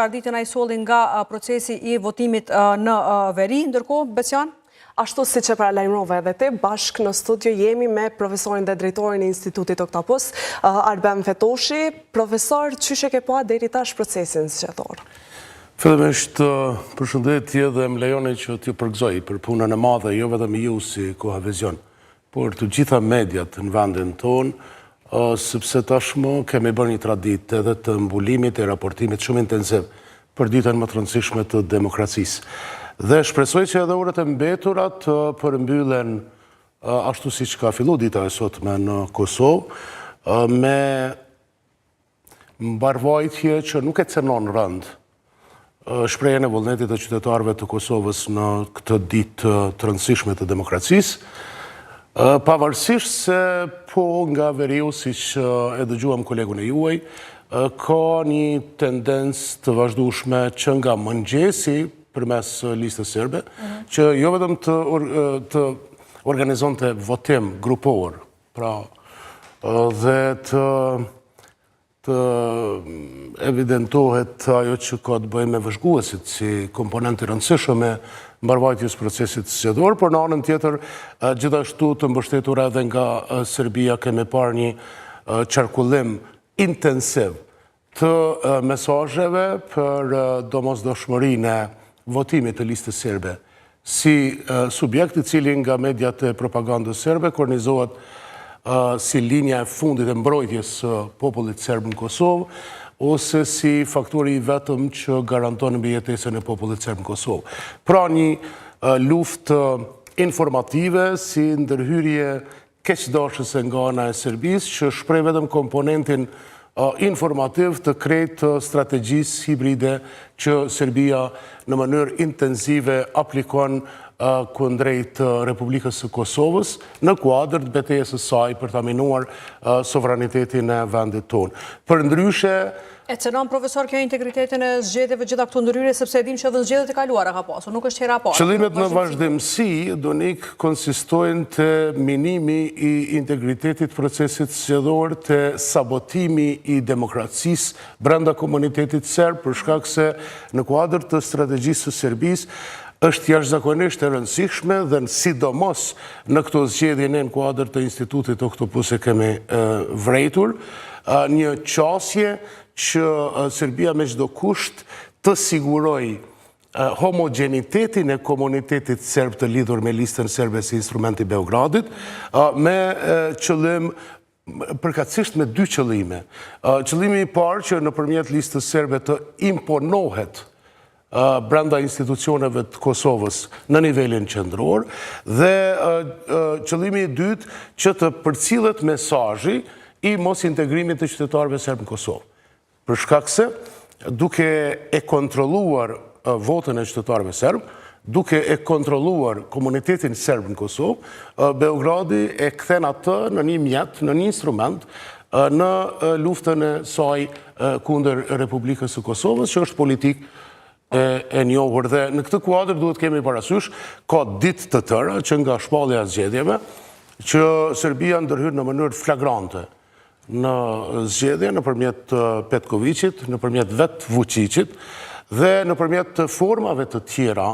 Arditën ai solli nga procesi I votimit në veri, ndërkohë Besjan? Ashtu si që paralajmërove edhe ti, bashkë në studio jemi me profesorin dhe drejtorin e Institutit Oktapos, Arben Fetoshi. Profesor, çyshe ke pa deri tash procesin zgjedhor? Fillimisht, përshëndetje dhe më lejoni që t'ju përgëzoj për punën e madhe, jo vetëm ju si Kohavizion, por të gjitha mediat në vendin tonë, sepse tashmë kemi bërë një traditë edhe të mbulimit e raportimit shumë intensiv për ditën më të rëndësishme të demokracisë. Dhe shpresoj që edhe orët e mbeturat përmbyllen ashtu si që ka fillu dita e sotme në Kosovë, me mbarvajtje që nuk e cenon rënd shprehjen e vullnetit të qytetarëve të Kosovës në këtë ditë të rëndësishme të demokracisë, pavarësisht se po nga veriu, si që e dëgjuam kolegun e juaj, ka një tendencë të vazhdueshme që nga mëngjesi përmes listës serbe, që jo vetëm të organizonte votim grupor, pra dhe të evidentohet ajo që ka të bëjë me vëzhguesit si komponent I rëndësishëm e mbarvajtjes procesit zgjedhor, por në anën tjetër gjithashtu të mbështetur edhe nga Serbia kemi parë një qarkullim intensiv të mesazheve për domosdoshmërinë e votimit të listës serbe, si subjekt I cili nga mediat e propagandës serbe kornizohet si linja e fundit e mbrojtjes popullit serb në Kosovë, ose si faktori I vetëm që garanton mbijetesën e popullit serb në Kosovë. Pra një luftë informative si ndërhyrje keqdashëse nga ana e Serbisë, që shpreh vetëm komponentin informativ të krejtë strategjisë hibride që Serbia në mënyrë intensive aplikon kundrejt Republikës së Kosovës në kuadër të betejës së saj për ta minuar sovranitetin e vendit tonë. Përndryshe, E cenon, profesor, kjo integritetin e zgjedhjeve gjitha këto ndërhyrje, sepse e dim që edhe zgjedhjet e kaluara ka pasur, nuk është hera parë. Qëllimet në vazhdimsi donik konsistojnë të minimi I integritetit procesit zgjedhor, të sabotimi I demokracisë brenda komunitetit serb, për shkak se në kuadër të strategjisë së Serbisë është jashtëzakonisht e rëndësishme dhe sidomos në këto zgjedhje në kuadër të Institutit Oktopus e kemi vrejtur, një qasje që Serbia me çdo kusht të siguroj homogenitetin e komunitetit serb të lidhur me listën serbe si instrument I Beogradit, me qëllim përkatësisht me dy qëllime. Qëllimi I parë që nëpërmjet listës serbe të imponohet brenda institucioneve të Kosovës në nivelin qendror, dhe qëllimi I dytë që të përcillet mesazhi I mos integrimit të qytetarëve serb në Kosovë. Për shkak se, duke e kontrolluar votën e qytetarëve serb, duke e kontrolluar komunitetin serb në Kosovë, Beogradi e kthen atë në një mjet, në një instrument, në luftën e saj kundër Republikës së Kosovës, që është politikë e njohur. Dhe në këtë kuadër duhet kemi parasysh, ka ditë të tëra që nga shpallja e zgjedhjeve, që Serbia ndërhyr në mënyrë flagrante në zgjedhje nëpërmjet Petkovicit, nëpërmjet vet Vučićit dhe nëpërmjet formave të tjera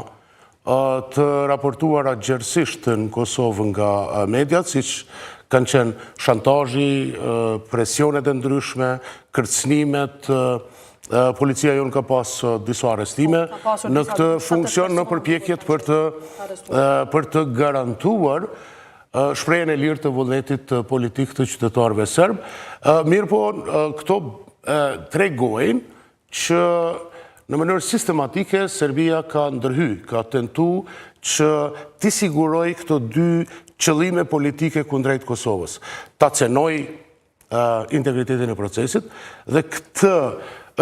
të raportuara gjerësisht në Kosovë nga mediat, siç kanë qenë shantazhi, presionet e ndryshme, kërcënimet, policia jonë ka pas disa arrestime në këtë funksion në përpjekjet për të garantuar shprehjen e lirë të vullnetit politik të qytetarëve serb. Mirë po, këto tregojnë që në mënyrë sistematike Serbia ka ndërhyr, ka tentu që t'i siguroj këto dy qëllime politike kundrejt Kosovës. Ta cenoj integritetin e procesit dhe këtë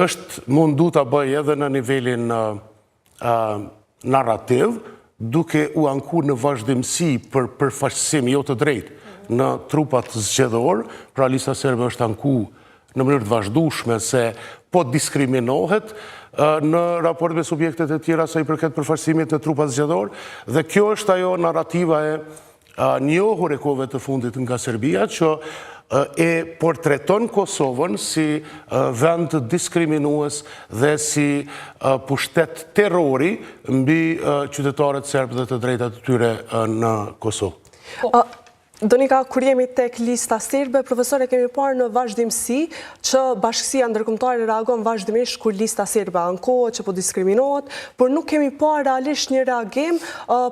është mundu ta bëj edhe në nivelin narrativ, duke u ankur në vazhdimsi për përfaqësim jo të drejtë në trupat zgjedhor, pra lista serbe është anku në mënyrë të vazhdueshme se po diskriminohet në raport me subjektet e tjera sa I përket përfaqësimit në trupat zgjedhor, dhe kjo është ajo narrativa e njohur e kohëve të fundit nga Serbia, që e portreton Kosovën si vend diskriminues dhe si pushtet terrori mbi qytetarët serbë dhe të drejtat të tyre në Kosovë. Donika, kur jemi tek lista serbe, profesore, kemi parë në vazhdimsi që bashkësia ndërkombëtare reagon vazhdimisht kur lista serbe ankohet, që po diskriminohet, por nuk kemi parë realisht një reagim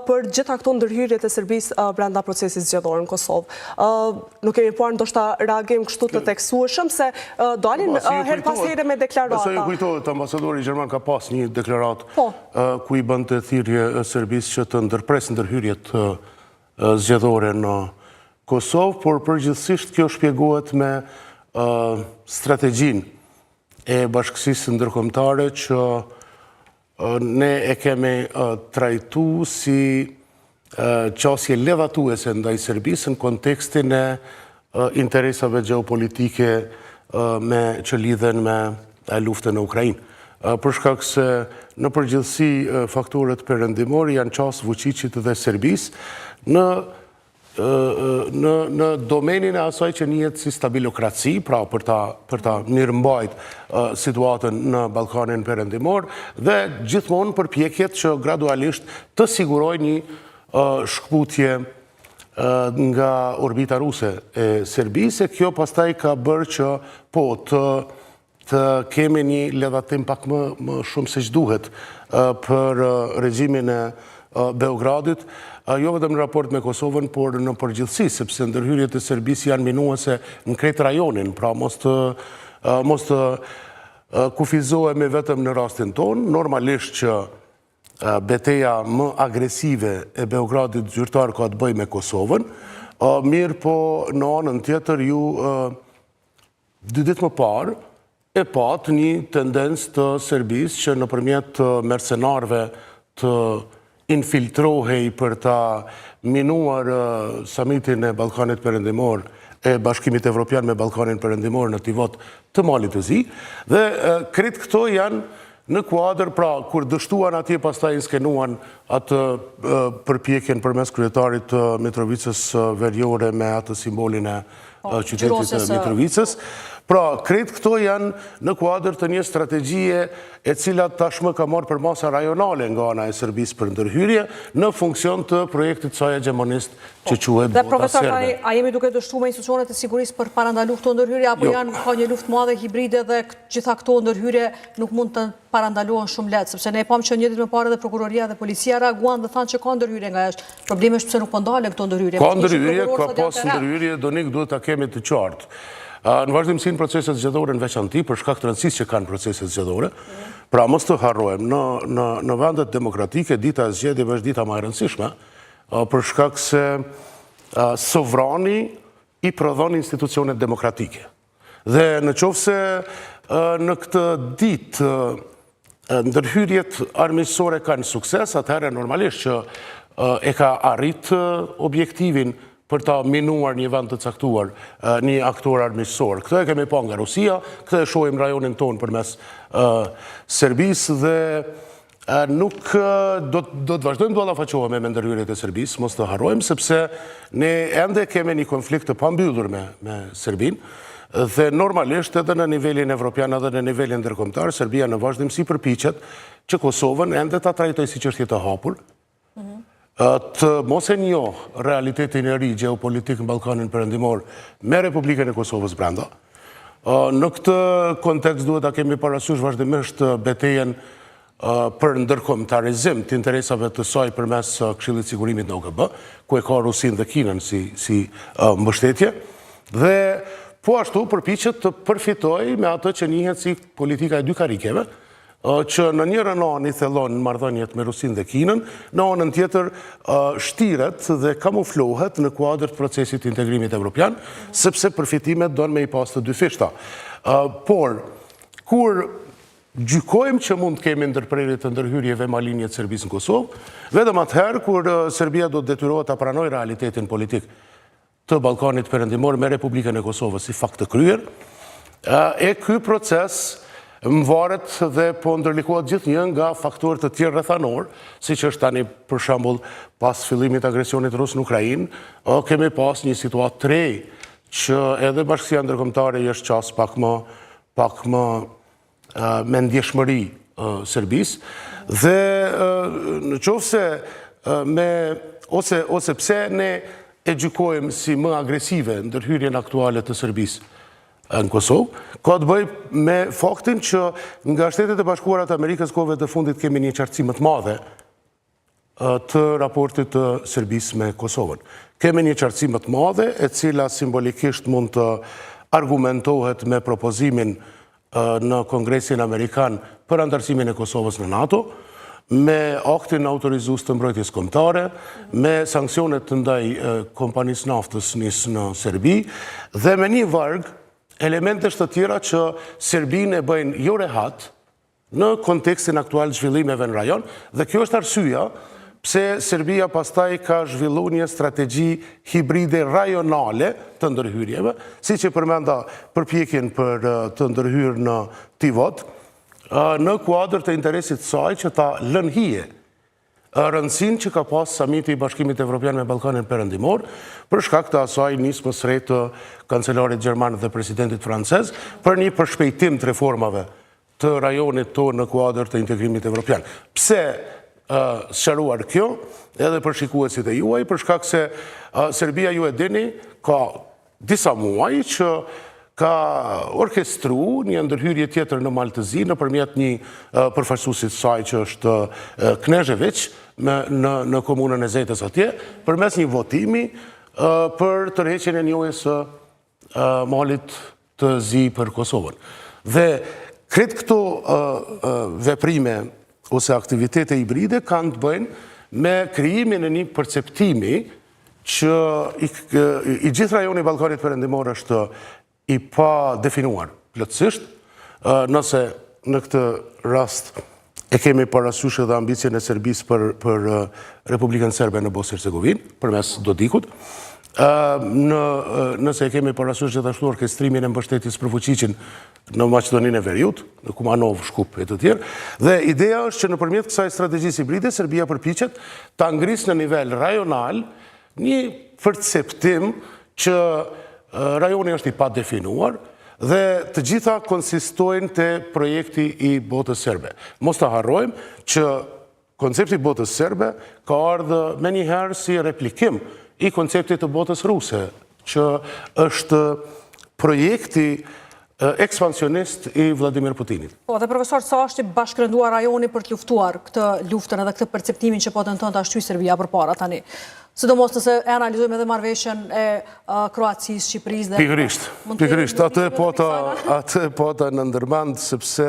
për gjitha këto ndërhyrjet e Serbisë brenda procesit zgjedhor në Kosovë. Nuk kemi parë ndoshta reagim kështu të tekstueshëm se dalin her pas here me deklarata. Sa ju kujtohet, ambasadori gjerman ka pas një deklarat ku i bënte thirrje Serbisë që të ndërpres ndërhyrjet zgjedhore në Kosovë, por përgjithsisht kjo shpjegohet me strategjinë e bashkësisë ndërkombëtare që ne e kemi trajtu si qasje levatuese ndaj Serbisë në kontekstin e interesave gjeopolitike që lidhen me luftën në Ukrainë. Për shkak se në përgjithësi faktorët perëndimor janë qasë fuqiqit dhe Serbisë në domenin e asaj që njihet si stabilokraci, pra për ta mirëmbajt situatën në Ballkanin Perëndimor dhe gjithmonë përpjekjet që gradualisht të sigurojë një shkputje nga orbita ruse e Serbisë. Kjo pastaj ka bërë që të kemi një levatim pak më shumë se ç'duhet për regjimin e Beogradit, jo vetëm në raport me Kosovën, por në përgjithësi, sepse ndërhyrjet e Serbisë janë minuese në krejt rajonin, pra mos të kufizohemi vetëm në rastin tonë. Normalisht që betejë më agresive e Beogradit zyrtar ka të bëjë me Kosovën, mirë po në anën tjetër ju 2 ditë më parë e pat një tendencë të Serbisë që nëpërmjet mercenarëve të infiltrohej për ta minuar samitin e Ballkanit Perëndimor e Bashkimit Evropian me Ballkanin Perëndimor në tivot të Malit të Zi, dhe krejt këto janë në kuadër, pra kur dështuan atje pastaj inskenuan atë përpjekjen përmes kryetarit të Mitrovicës Veriore me atë simbolin e qytetit të Mitrovicës. Pra, krejt këto janë në kuadër të një strategjie e cila tashmë ka marrë për masa rajonale nga ana e Serbisë për ndërhyrje në funksion të projektit saj hegemonist që quhet Dhe Vota profesor, Serbe. a jemi duke dështuar me institucionet e sigurisë për parandaluar këto ndërhyrje, apo ka një luftë madhe hibride dhe gjitha këto ndërhyrje nuk mund të parandaluhen shumë lehtë, sepse ne e pam që një ditë më parë edhe prokuroria dhe policia reaguan dhe thanë që ka ndërhyrje nga jashtë. Problemi është pse nuk po ndalen këto ndërhyrje. Ka ndërhyrje, ka pas ndërhyrje, Donik, duhet ta kemi të qartë. Në vazhdimsi në proceset zgjedhore në veçanti, për shkak të rëndësisë që kanë proceset zgjedhore, pra mos të harrojmë, në vendet demokratike dita e zgjedhjeve është dita më e rëndësishme, për shkak se sovrani i prodhon institucionet demokratike. Dhe në qoftë se në këtë ditë ndërhyrjet armiqësore kanë sukses, atëherë normalisht që e ka arrit objektivin për ta minuar një vend të caktuar, një aktor armiqësor. Këtë e kemi pa nga Rusia, këtë e shohim rajonin tonë përmes Serbisë dhe nuk do të vazhdojmë të ballafaqohemi me ndërhyrjet e Serbisë, mos të harrojmë, sepse ne ende kemi një konflikt të pambyllur me Serbinë, dhe normalisht edhe në nivelin evropian edhe në nivelin ndërkombëtar, Serbia në vazhdimsi përpiqet që Kosovën ende ta trajtojë si çështje të hapur, të mos e njoh realitetin e ri gjeopolitik në Ballkanin Perëndimor me Republikën e Kosovës brenda. Në këtë kontekst duhet ta kemi parasysh vazhdimisht betejën për ndërkombëtarizim të interesave të saj përmes Këshillit të Sigurimit në OKB, ku e ka Rusinë dhe Kinën si mbështetje, dhe po ashtu përpiqet të përfitojë me atë që njihet si politika e dy karikeve, që në njërën anë i thellon marrëdhëniet me Rusinë dhe Kinën, në anën tjetër shtiret dhe kamuflohet në kuadër të procesit të integrimit evropian, sepse përfitimet donë me i pas të dy fishta. Por, kur gjykojmë që mund të kemi ndërprerje të ndërhyrjeve malinjet Serbisë në Kosovë, vetëm atëherë kur Serbia do të detyrohet ta pranojë realitetin politik të Ballkanit Perëndimor me Republikën e Kosovës si fakt të kryer, e ky proces më varet dhe po ndërlikohet gjithnjë nga faktorët të tjerë rrethanor, siç është tani për shembull pas fillimit të agresionit rus në Ukrainë, kemi pas një situatë të re që edhe Bashkësia Ndërkombëtare është qas pak më me ndjeshmëri Serbisë, dhe në qoftë se ose pse ne e gjykojmë si më agresive ndërhyrjen aktuale të Serbisë në Kosovë, ka të bëj me faktin që nga Shtetet e Bashkuara të Amerikës kohëve të fundit kemi një qartësi më të madhe të raportit të Serbisë me Kosovën. Kemi një qartësi më të madhe, e cila simbolikisht mund të argumentohet me propozimin në Kongresin Amerikan për antarësimin e Kosovës në NATO, me aktin autorizues të mbrojtjes kombëtare, me sanksionet të ndaj kompanisë naftës NIS në Serbi, dhe me një varg elementesh të tjera që Serbinë e bëjnë jo rehat në kontekstin aktual zhvillimeve në rajon, dhe kjo është arsyeja pse Serbia pastaj ka zhvilluar një strategji hibride rajonale të ndërhyrjeve, siç e përmenda përpjekjen për të ndërhyrë në Tivot, në kuadër të interesit saj që ta lën hije rëndësinë që ka pas samiti i Bashkimit Evropian me Ballkanin Perëndimor, për shkak të asaj nismës së re të kancelarit gjerman dhe presidentit francez për një përshpejtim të reformave të rajonit tonë në kuadër të integrimit evropian. Pse sqaruar kjo, edhe për shikuesit e juaj, për shkak se Serbia, ju e dini, ka disa muaj që ka orkestru një ndërhyrje tjetër në Maltëzi nëpërmjet një përfaqësuesit saj që është Knežević në komunën e Zetës atje, përmes një votimi për tërheqjen e njohjes së malit të zi për Kosovën. Dhe kretë këto veprime ose aktivitete hibride kanë të bëjnë me krijimin e një perceptimi që i gjithë rajoni Ballkanit Perëndimor është i pa definuar plotësisht, nëse në këtë rast e kemi parasysh edhe ambicjen e Serbisë për Republikën Serbe në Bosnjë-Hercegovinë, përmes Dodikut, nëse e kemi parasysh gjithashtu orkestrimin e mbështetjes për Vučićin në Maqedoninë e Veriut, në Kumanov, Shkup e të tjerë, dhe ideja është që nëpërmjet kësaj strategjisë hibride, Serbia përpiqet ta ngrisë në nivel rajonal një perceptim që rajoni është i pa definuar dhe të gjitha konsistojnë të projekti i botës serbe. Mos të harrojmë që koncepti i botës serbe ka ardhur me njëherë si replikim i konceptit të botës ruse, që është projekti ekspansionist i Vladimir Putinit. Po, dhe profesor, sa është i bashkërënduar rajoni për të luftuar këtë luftën edhe këtë perceptimin që po tenton ta shtyjë Serbia përpara tani? Sidomos nëse e analizojmë edhe marrëveshjen e Kroacisë, Shqipërisë dhe... Pikërisht, atë po ta në ndërmend, sepse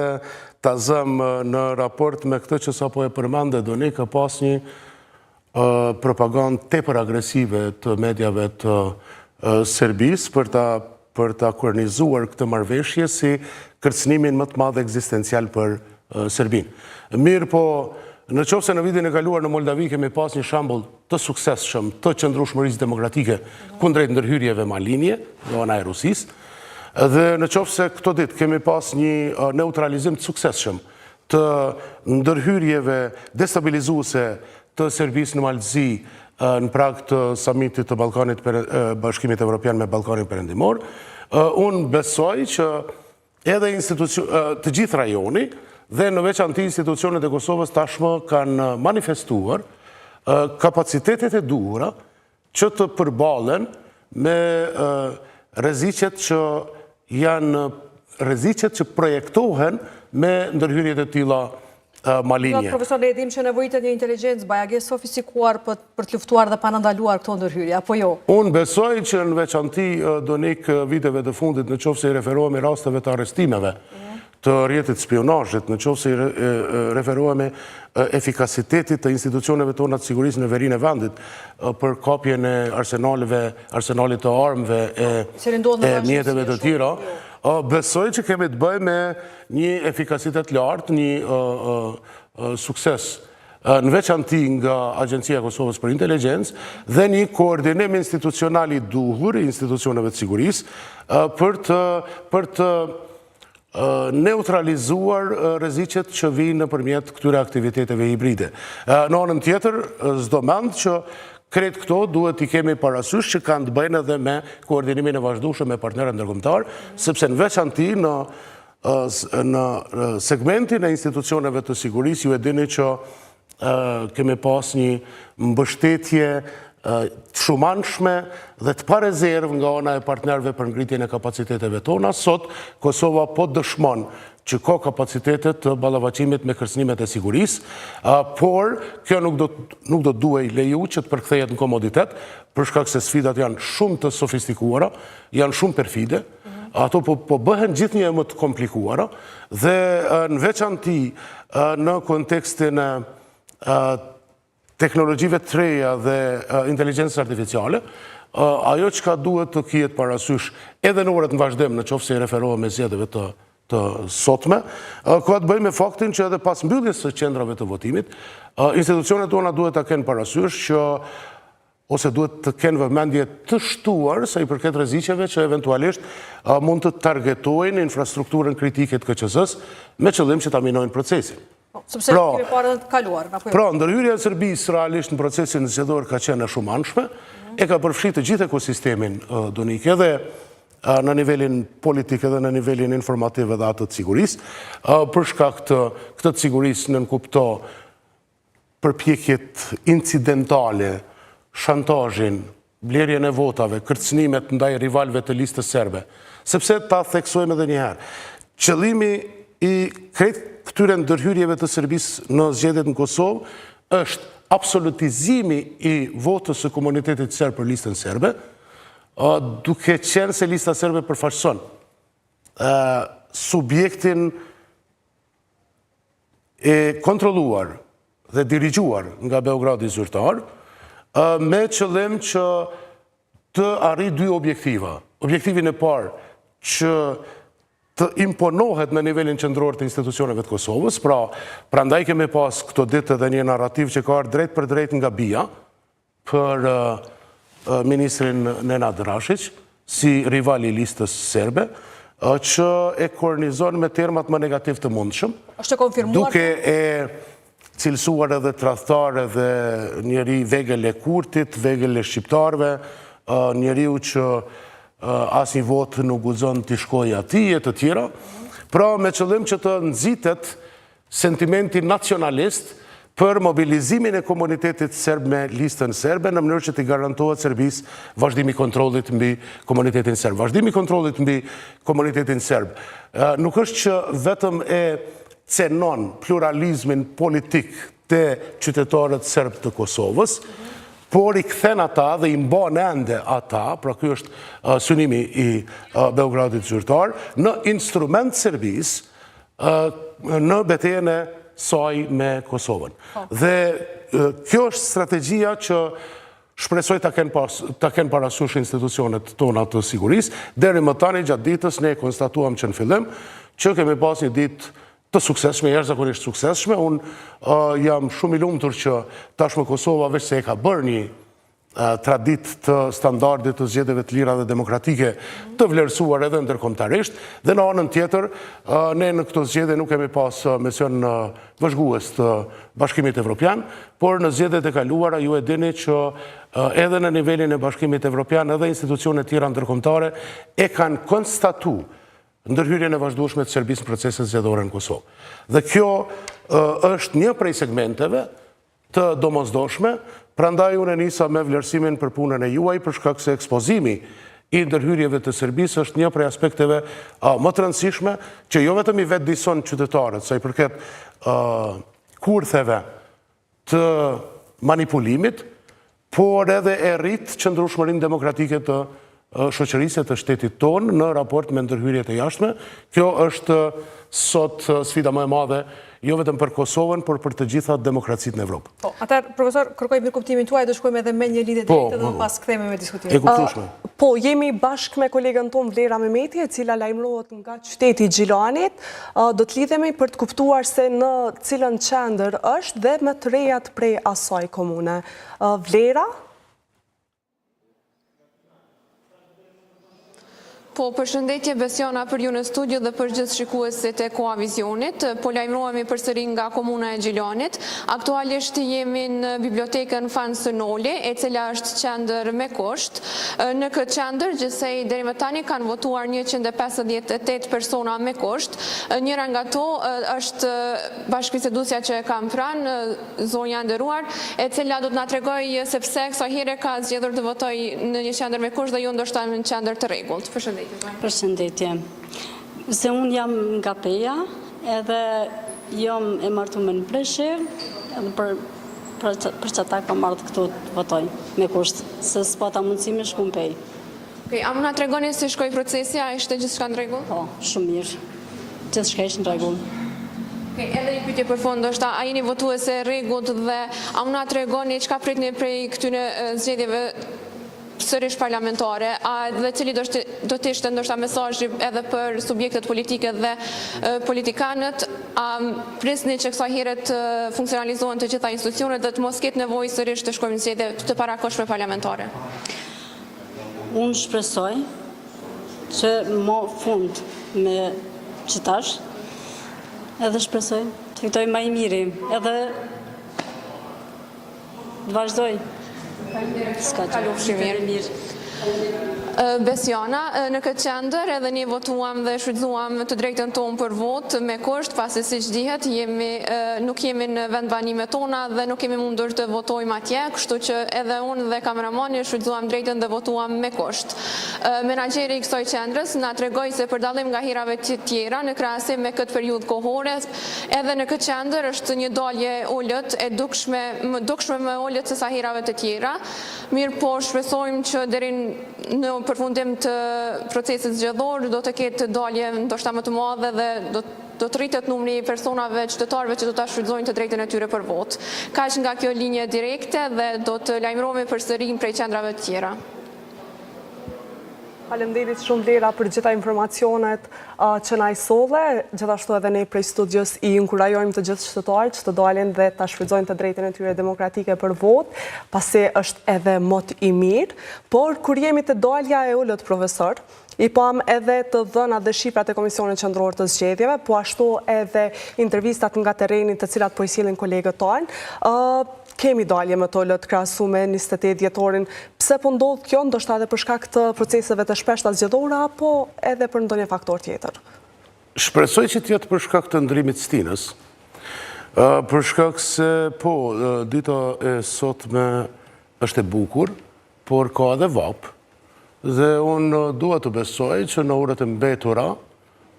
ta zëm në raport me këtë që sapo e përmende Doni, ka pas një propagandë tepër agresive të mediave të Serbisë për ta kurnizuar këtë marrëveshje si kërcënimin më të madh ekzistencial për Serbinë. Mirë po, në qoftë se në vitin e kaluar në Moldavi kemi pas një shembull të suksesshëm të qëndrueshmërisë demokratike kundrejt ndërhyrjeve malinje, nga ana e Rusisë, dhe në qoftë se këto ditë kemi pas një neutralizim të suksesshëm të ndërhyrjeve destabilizuese të Serbisë në Maltëzi në prag të samitit të Bashkimit Evropian me Ballkanin Perëndimor, unë besoj që edhe të gjithë rajoni dhe në veçanti institucionet e Kosovës tashmë kanë manifestuar kapacitetet e duhura që të përballen me rreziqet që projektohen me ndërhyrjet e tilla malinje. Profesor, ne dim që nevojitet një inteligjencë bajage sofistikuar për të luftuar dhe pa ndaluar këto ndërhyrje, apo jo? Unë besoj që në veçanti Donik viteve të fundit, në qoftë se i referohemi rasteve të arrestimeve të rrjetit spionazhit, në qoftë se referohemi efikasitetit të institucioneve tona të sigurisë në verinë e vendit për kapjen e arsenalit të armëve e mjeteve të tjera, besoj që kemi të bëjmë me një efikasitet lartë, një sukses në veçanti nga Agjencia e Kosovës për Inteligjencë dhe një koordinim institucional i duhur i institucioneve të sigurisë për të neutralizuar rreziqet që vijnë nëpërmjet këtyre aktiviteteve hibride. Në anën tjetër, s'do mend që Kretë këto duhet i kemi parasysh që kanë të bëjnë edhe me koordinimin e vazhdueshëm me partnerët ndërkombëtar, sepse në veçanti në segmentin e institucioneve të sigurisë, ju e dini që kemi pas një mbështetje të shumanshme dhe të pa rezervë nga ana e partnerëve për ngritjen e kapaciteteve tona. Sot Kosova po dëshmon që ka kapacitetet të ballafaqimit me kërcënimet e sigurisë, por kjo nuk do duhej leju që të përkthehet në komoditet, për shkak se sfidat janë shumë të sofistikuara, janë shumë perfide, ato po bëhen gjithnjë më të komplikuara dhe në veçanti në kontekstin e teknologjive të reja dhe inteligjencës artificiale, ajo që ka duhet të kihet parasysh edhe në orët në vazhdim, në qoftë se i referohem me zgjedhjeve të sotme, ka të bëjë me faktin që edhe pas mbylljes së qendrave të votimit, institucionet tona duhet ta kenë parasysh që ose duhet të kenë vëmendje të shtuar sa i përket rreziqeve që eventualisht mund të targetojnë infrastrukturën kritike të KQZ-s me qëllim që ta minojnë procesin. Sepse kemi parë të kaluar. Pra, ndërhyrja e Serbisë realisht në procesin zgjedhor ka qenë e shumanshme, e ka përfshirë të gjithë ekosistemin donik, edhe në nivelin politik edhe në nivelin informativ edhe atë të sigurisë, për shkak të këtë të sigurisë nënkupto përpjekjet incidentale, shantazhin, blerjen e votave, kërcënimet ndaj rivalëve të listës serbe, sepse ta theksojmë edhe një herë. Qëllimi i krejt këtyre ndërhyrjeve të Serbisë në zgjedhjet në Kosovë është absolutizimi i votës së komunitetit serb për listën serbe, duke qenë se lista serbe përfaqëson subjektin e kontrolluar dhe dirigjuar nga Beogradi zyrtar, me qëllim që të arrijë dy objektiva. Objektivin e parë që të imponohet në nivelin qendror të institucioneve të Kosovës, prandaj kemi pas këto ditë edhe një narrativ që ka ardhur drejt për drejt nga BIA për ministrin Nenad Rashić, si rivali i listës serbe, që e kornizon me termat më negativ të mundshëm, duke e cilësuar edhe tradhtar edhe njeri vegël e Kurtit, vegël e shqiptarve, njeriu që asnjë vot nuk guxon t'i shkojë atij e të tjera, pra me qëllim që të nxitet sentimenti nacionalist për mobilizimin e komunitetit serb me listën serbe në mënyrë që t'i garantohet Serbisë vazhdimi i kontrollit mbi komunitetin serb. Vazhdimi i kontrollit mbi komunitetin serb nuk është që vetëm e cenon pluralizmin politik të qytetarët serb të Kosovës, por i kthen ata dhe i mban ende ata, pra ky është synimi i Beogradit zyrtar, në instrument Serbisë në betejën e saj me Kosovën. Dhe kjo është strategjia që shpresoj ta kenë parasysh institucionet tona të sigurisë. Deri më tani gjatë ditës ne konstatuam që në fillim që kemi pas një ditë të suksesshme, jashtëzakonisht suksesshme. Unë jam shumë i lumtur që tashmë Kosova veç se e ka bërë një tradit të standardit të zgjedhjeve të lira dhe demokratike të vlerësuar edhe ndërkombëtarisht, dhe në anën tjetër ne në këto zgjedhje nuk kemi pas mision vëzhgues të Bashkimit Evropian, por në zgjedhjet e kaluara ju e dini që edhe në nivelin e Bashkimit Evropian edhe institucionet tjera ndërkombëtare e kanë konstatuar ndërhyrjen e vazhdueshme të Serbisë në procesin zgjedhor në Kosovë. Dhe kjo është një prej segmenteve të domosdoshme, prandaj unë nisa me vlerësimin për punën e juaj për shkak se ekspozimi i ndërhyrjeve të Serbisë është një prej aspekteve më të rëndësishme që jo vetëm i vetëdijson qytetarët sa i përket kurtheve të manipulimit, por edhe e rrit qëndrueshmërinë demokratike të shoqërisë të shtetit tonë në raport me ndërhyrjet e jashtme. Kjo është sot sfida më e madhe, jo vetëm për Kosovën, por për të gjitha demokracitë në Evropë. Atëherë, profesor, kërkoj mirëkuptimin tuaj, do shkojmë edhe me një lidhje direkte dhe pas kthehemi me diskutimin. E kuptueshme. Po, jemi bashkë me kolegën tonë Vlera Mehmeti, e cila lajmërohet nga qyteti Gjilanit. Do të lidhemi për të kuptuar se në cilën qendër është dhe më të rejat prej asaj komune. Vlera? Po, përshëndetje Besiona për ju në studio dhe për gjithë shikuesit e Koavizionit. Po lajmërohemi përsëri nga komuna e Gjilanit. Aktualisht jemi në bibliotekën Fan Sënoli, e cila është qendër me kusht. Në këtë qendër, gjithsej deri më tani kanë votuar 158 persona me kusht. Njëra nga to është bashkëbisedusja që e kam pranë, zonja nderuar, e cila do të na tregoj sepse kësaj here ka zgjedhur të votojë në një qendër me kusht dhe ju ndoshta në qendër të rregullt. Përshëndetje. Se unë jam nga Peja, edhe jam e martuar në Preshevë, edhe për çata kam ardhur këtu të votoj me kusht, se s'pata mundësi me shku në Pejë. Okej, a më na tregoni si shkoi procesi, a ishte gjithçka në rregull? Po, shumë mirë. Gjithçka ishte në rregull. Okej, edhe një pyetje për fund, ndoshta a jeni votuese rregullt dhe a më na tregoni çka pritni prej këtyre zgjedhjeve sërish parlamentare, dhe cili do të ishte ndoshta mesazhi edhe për subjektet politike dhe politikanët, a prisni që kësaj here të funksionalizohen të gjitha institucionet dhe të mos ketë nevojë sërish të shkojmë në zgjedhje të parakohshme parlamentare? Unë shpresoj që më fund me qitash, edhe shpresoj të fitoj më i miri, edhe të vazhdoj. Ska që mirë. Besiona, në këtë qendër edhe ne votuam dhe shfrytzuam të drejtën tonë për vot me kusht, pasi siç dihet nuk jemi në vendbanimet tona dhe nuk kemi mundur të votojmë atje, kështu që edhe unë dhe kameramani shfrytzuam drejtën dhe votuam me kusht. Menaxheri i kësaj qendrës na tregoi se për dallim nga herave të tjera në krahasim me këtë periudhë kohore, edhe në këtë qendër është një dalje ulët e dukshme më ulët se sa herave të tjera. Mirë po, shpresojmë që deri në përfundim të procesit zgjedhor do të ketë dalje ndoshta më të madhe dhe do të rritet numri i personave qytetarëve që do ta shfrytëzojnë të drejtën e tyre për votë. Kaq nga kjo linje direkte dhe do të lajmërohemi përsëri prej qendrave të tjera. Faleminderit shumë Vlera për gjitha informacionet që na i solle, gjithashtu edhe ne prej studios i inkurajojmë të gjithë qytetarët që të dalin dhe ta shfrytëzojnë të drejtën e tyre demokratike për votë, pasi është edhe mot i mirë, por kur jemi te dalja e ulët profesor, i pam edhe të dhënat dhe shifrat e Komisionit Qendror të Zgjedhjeve, po ashtu edhe intervistat nga terreni të cilat po i sjellin kolegët tanë. Kemi dalje më të ullët krahasu me 28 dhjetorin. Pse po ndodh kjo, ndoshta edhe për shkak të proceseve të shpeshta zgjedhore apo edhe për ndonjë faktor tjetër? Shpresoj që të jetë për shkak të ndrimit stinës. Për shkak se po, dita e sotme është e bukur, por ka edhe vap. Dhe unë dua të besoj që në orët e mbetura,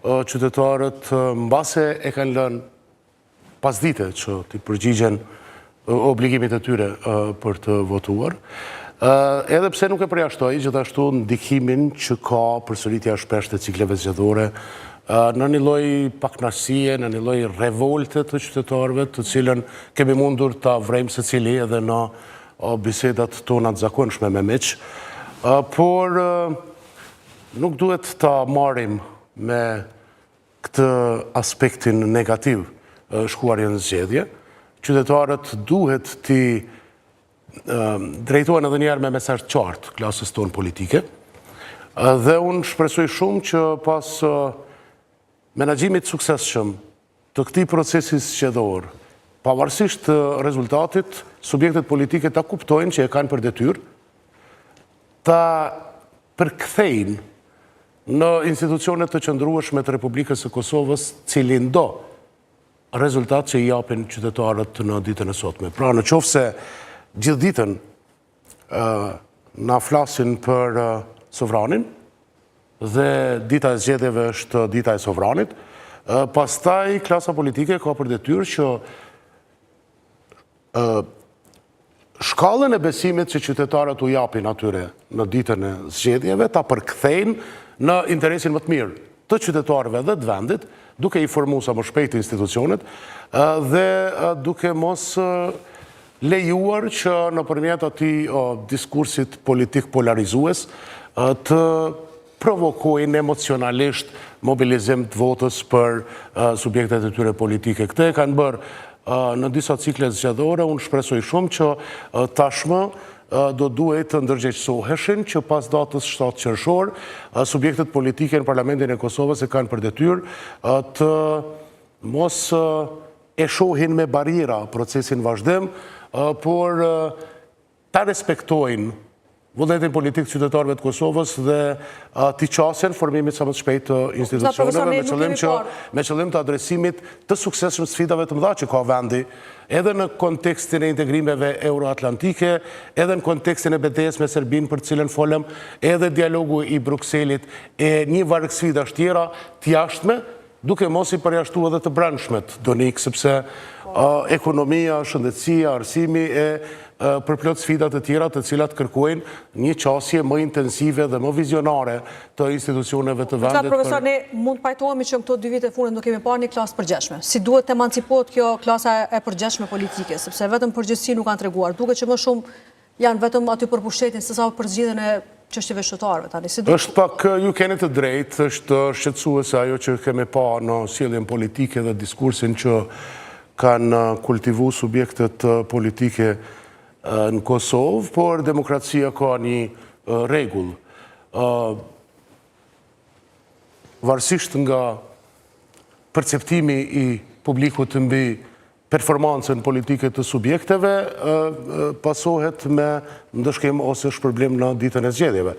qytetarët mbase e kanë lënë pasdite që t'i përgjigjen obligimit e tyre për të votuar. Edhe pse nuk e përjashtoj gjithashtu ndikimin që ka përsëritja shpeshtë e cikleve zgjedhore në një lloj pakënaqësie, në një lloj revolte të qytetarëve, të cilën kemi mundur ta vrejmë secili edhe në bisedat tona të zakonshme me miq. Por nuk duhet ta marrim me këtë aspektin negativ shkuarjen në zgjedhje. Qytetarët duhet t'i drejtohen edhe njerë me mesazh të qartë klasës tonë politike. Dhe unë shpresoj shumë që pas menaxhimit suksesshëm të këtij procesi zgjedhor, pavarësisht të rezultatit, subjektet politike ta kuptojnë që e kanë për detyrë ta përkthejnë në institucionet të qëndrueshme të Republikës së Kosovës cilin do rezultat që i japin qytetarët në ditën e sotme. Pra në qoftë se gjithë ditën na flasin për sovranin dhe dita e zgjedhjeve është dita e sovranit, pastaj klasa politike ka për detyrë që shkallën e besimit që qytetarët u japin atyre në ditën e zgjedhjeve ta përkthejnë në interesin më të mirë të qytetarëve dhe të vendit, duke i formuar sa më shpejt institucionet dhe duke mos lejuar që nëpërmjet atij diskursit politik polarizues të provokojnë emocionalisht mobilizim të votës për subjektet e tyre politike. Këtë e kanë bërë në disa cikle zgjedhore, unë shpresoj shumë që tashmë do duhet të ndërgjegjësoheshin që pas datës 7 qershor, subjektet politike në Parlamentin e Kosovës e kanë për detyrë të mos e shohin me barjera procesin vazhdim, por ta respektojnë vullnetin politik të qytetarëve të Kosovës dhe t'i qasen formimit sa më të shpejt të institucioneve me qëllim të adresimit të suksesshëm sfidave të mëdha që ka vendi, edhe në kontekstin e integrimeve euroatlantike, edhe në kontekstin e betejës me Serbinë për cilën folëm, edhe dialogu i Brukselit e një varg sfidash tjera të jashtme, duke mos i përjashtu edhe të brendshmet, Donik, sepse ekonomia, shëndetësia, arsimi e përplot sfidat e tjera të cilat kërkojnë një qasje më intensive dhe më vizionare të institucioneve të vendit. Profesor, ne mund pajtohemi që në këto 2 vite fundit nuk kemi parë një klasë përgjeshme. Si duhet të emancipohet kjo klasa e përgjeshme politike, sepse vetëm përgjithësi nuk kanë treguar. Duke që më shumë janë vetëm aty për pushtetin sesa për zgjidhjen e çështjeve shtetare tani. Është pak ju keni të drejtë, është shqetësuese ajo që kemi pa në sjelljen politike dhe diskursin që kanë kultivuar subjektet politike në Kosovë, por demokracia ka një rregull. Varësisht nga perceptimi i publikut mbi performancën politike të subjekteve, pasohet me ndëshkim ose shpërblim në ditën e zgjedhjeve.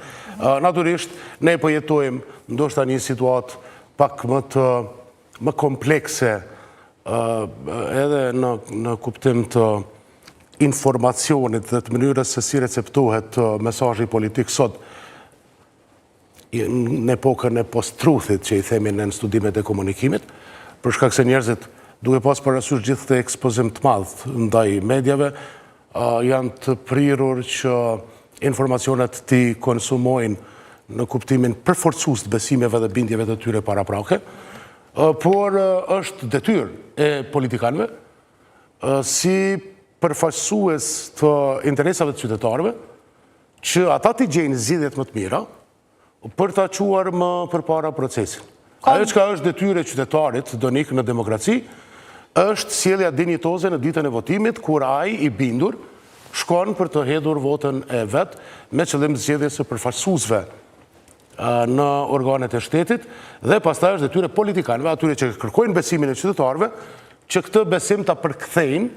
Natyrisht, ne po jetojmë ndoshta një situatë pak më komplekse edhe në kuptim të informacionit dhe të mënyrës se si receptohet mesazhi politik sot në epokën e post-truthit që i themi në studimet e komunikimit, për shkak se njerëzit duke pas parasysh gjithë të ekspozim të madh ndaj medjave, janë të prirur që informacionet t'i konsumojnë në kuptimin përforcues të besimeve dhe bindjeve të tyre paraprake, por është detyrë e politikanëve si përfaqësues të interesave të qytetarëve që ata t'i gjejnë zgjidhjet më të mira për ta quar më përpara procesin. Ajo që është detyrë e qytetarit, Donik, në demokraci, është sjellja dinjitoze në ditën e votimit, kur ai i bindur shkon për të hedhur votën e vet me qëllim zgjedhjes së përfaqësuesve në organet e shtetit dhe pastaj është detyrë e politikanëve, atyre që kërkojnë besimin e qytetarëve, që këtë besim ta përkthejnë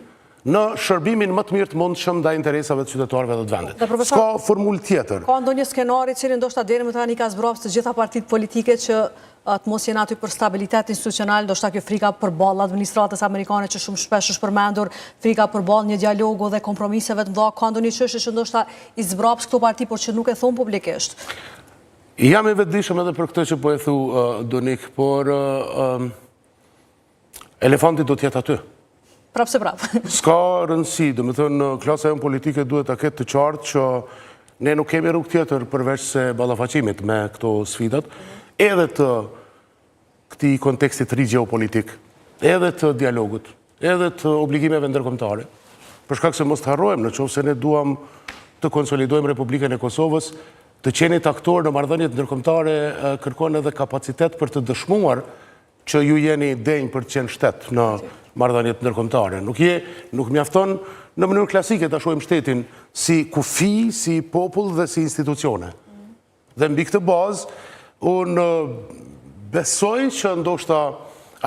në shërbimin më të mirë të mundshëm ndaj interesave të qytetarëve dhe të vendit. S'ka formulë tjetër. Ka ndonjë skenari i cili ndoshta deri më tani ka zbrapsë të gjitha partitë politike që të mos jenë aty për stabilitet institucional, ndoshta kjo frika përballë administratës amerikane që shumë shpesh është përmendur, frika përballë një dialogu dhe kompromiseve të mëdha, ka ndonjë çështje që ndoshta i zbraps këto parti por që nuk e thon publikisht. Jam i vetëdijshëm edhe për këtë që po e thu, Donik, por elefanti do të jetë aty. Prap se prap. S'ka rëndësi, do të thënë klasa jonë politike duhet ta ketë të qartë që ne nuk kemi rrugë tjetër përveç se ballafaqimit me këto sfidat, edhe të këtij kontekstit të ri gjeopolitik, edhe të dialogut, edhe të obligimeve ndërkombëtare. Për shkak se mos të harrojmë, nëse ne duam të konsolidojmë Republikën e Kosovës, të qenit aktor në marrëdhëniet ndërkombëtare kërkon edhe kapacitet për të dëshmuar që ju jeni denj për të qenë shtet në marrëdhëniet ndërkombëtare. Nuk mjafton në mënyrë klasike ta shohim shtetin si kufi, si popull dhe si institucione. Dhe mbi këtë bazë, unë besoj që ndoshta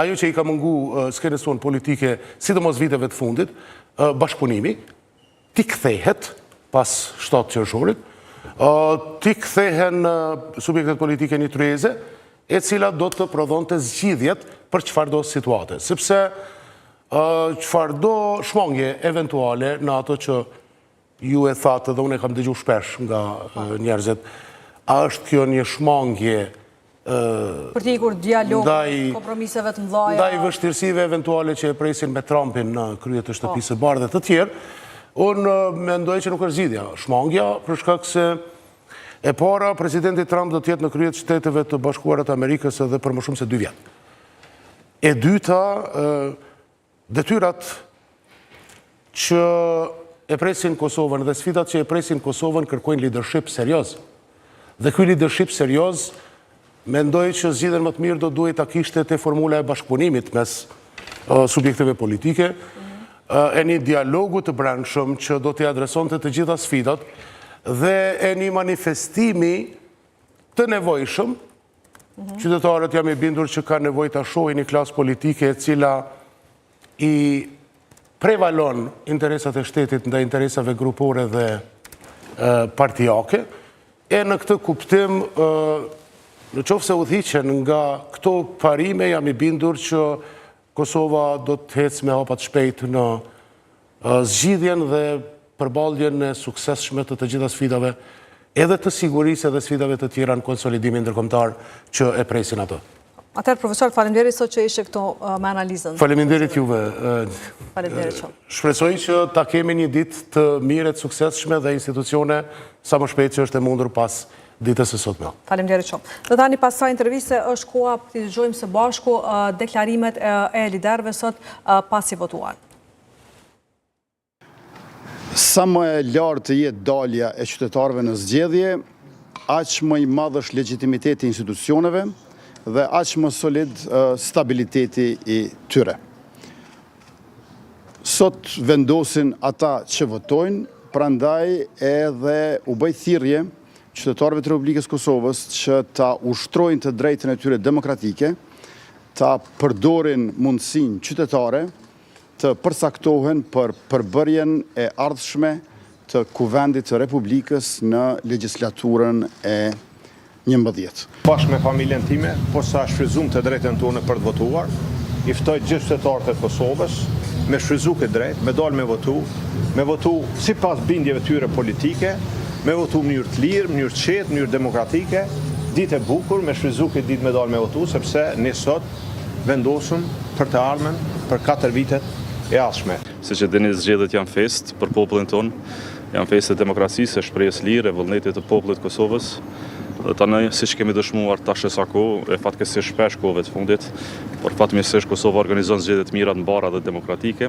ajo që i ka mungu skenës tonë politike, sidomos viteve të fundit, bashkëpunimi, ti kthehet pas 7 qershorit, ti kthehen subjektet politike një tryeze, e cila do të prodhonte zgjidhjet për çfarëdo situate. Sepse çfarëdo shmangje eventuale në ato që ju e thatë dhe unë e kam dëgjuar shpesh nga njerëzit, a është kjo një shmangje për të ikur dialog, kompromiseve të mëdha, ndaj vështirësive eventuale që e presin me Trumpin në krye të Shtëpisë së Bardhë dhe të tjerë, unë mendoj që nuk është zgjidhja. Shmangja për shkak se e para, presidenti Trump do të jetë në krye të Shteteve të Bashkuara të Amerikës edhe për më shumë se 2 vjet. E dyta, detyrat që e presin Kosovën dhe sfidat që e presin Kosovën kërkojnë leadership serioz. Dhe ky leadership serioz mendoj që zgjidhjen më të mirë do duhet ta kishte te formula e bashkëpunimit mes subjekteve politike, e një dialogu të brendshëm që do t'i adresonte të gjitha sfidat dhe e një manifestimi të nevojshëm. Qytetarët jam i bindur që ka nevojë të shohin një klasë politike e cila i prevalon interesat e shtetit nda interesave grupore dhe partijake, e në këtë kuptim, në qoftë se udhiqen nga këto parime, jam i bindur që Kosova do të ecë me hapat shpejt në zgjidhjen dhe përballjen e suksesshme të gjitha sfidave, edhe të sigurisë edhe sfidave të tjera në konsolidimin ndërkombëtar që e presin ato. Atëherë, profesor, faleminderit sot që ishe këto me analizën. Faleminderit juve. Faleminderit shumë. Shpresoj që ta kemi një ditë të mirë të suksesshme dhe institucione sa më shpejt që është e mundur pas ditës së sotme. Faleminderit shumë. Dhe tani pas kësaj interviste është koha për të dëgjojmë së bashku deklarimet e liderëve sot pasi votuan. Sa më e lartë të jetë dalja e qytetarëve në zgjedhje, aq më i madh është legitimiteti i institucioneve dhe aq më solid stabiliteti i tyre. Sot vendosin ata që votojnë, prandaj edhe u bëj thirrje qytetarëve të Republikës Kosovës që ta ushtrojnë të drejtën e tyre demokratike, ta përdorin mundësinë qytetare të përsaktohen për përbërjen e ardhshme të Kuvendit të Republikës në legjislaturën e 11. Bashkë me familjen time, por sa shfryzum të drejtën tonë për të votuar, i ftoj gjithë qytetarët e Kosovës me shfryzu këtë drejtë, me dalë me votu sipas bindjeve tyre politike, me votu mënyrë të lirë, mënyrë të qetë, mënyrë demokratike, ditë e bukur, me shfryzu këtë ditë me dalë me votu, sepse ne sot vendosëm për të ardhmen për 4 vitet e ardhshme. Siç e dini, zgjedhjet janë fest për popullin tonë, janë fest e demokracisë, e shprehjes lire, e vullnetit të popullit të Kosovës. Dhe tani, siç kemi dëshmuar tash e sa kohë, e fatkeqësisht shpesh kohëve të fundit, por fatmirësisht Kosova organizon zgjedhje të mira, të mbara dhe demokratike.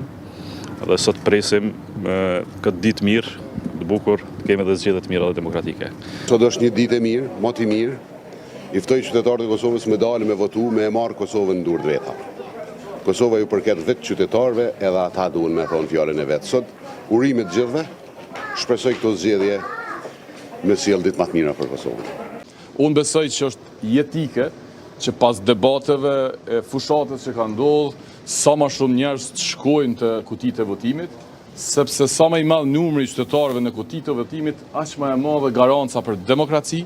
Dhe sot presim këtë ditë mirë, të bukur, të kemi edhe zgjedhje të mira dhe demokratike. Sot është një ditë e mirë, më të mirë. I ftoj qytetarët e Kosovës me dalë me votu, me e marrë Kosovën në dorë drejta. Kosova ju përket vetë qytetarëve, edhe ata duhen me thonë fjalën e vet. Sot urimet gjithëve, shpresoj këto zgjedhje me sjellë ditë më të mira për Kosovën. Unë besoj që është jetike që pas debateve e fushatës që ka ndodhur, sa më shumë njerëz të shkojnë të kutitë e votimit, sepse sa më i madh numri i qytetarëve në kutitë e votimit, aq më e madhe garanca për demokraci.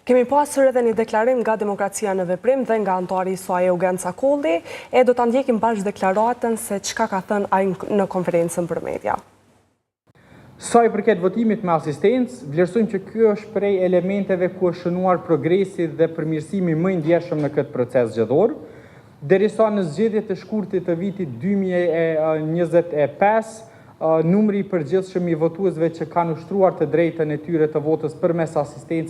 Kemi pasur edhe një deklarim nga Demokracia në Veprim dhe nga anëtari i saj Eugen Cakolli, e do ta ndjekim bashkë deklaratën se çka ka thënë ai në konferencën për media. Sa i përket votimit me asistencë, vlerësojmë që ky është prej elementeve ku është shënuar progresi dhe përmirësimi më i ndjeshëm në këtë proces zgjedhor, derisa në zgjedhjet e shkurtit të vitit 2025, numri i përgjithshëm i votuesve që kanë ushtruar të drejtën e tyre të votës përmes asistencës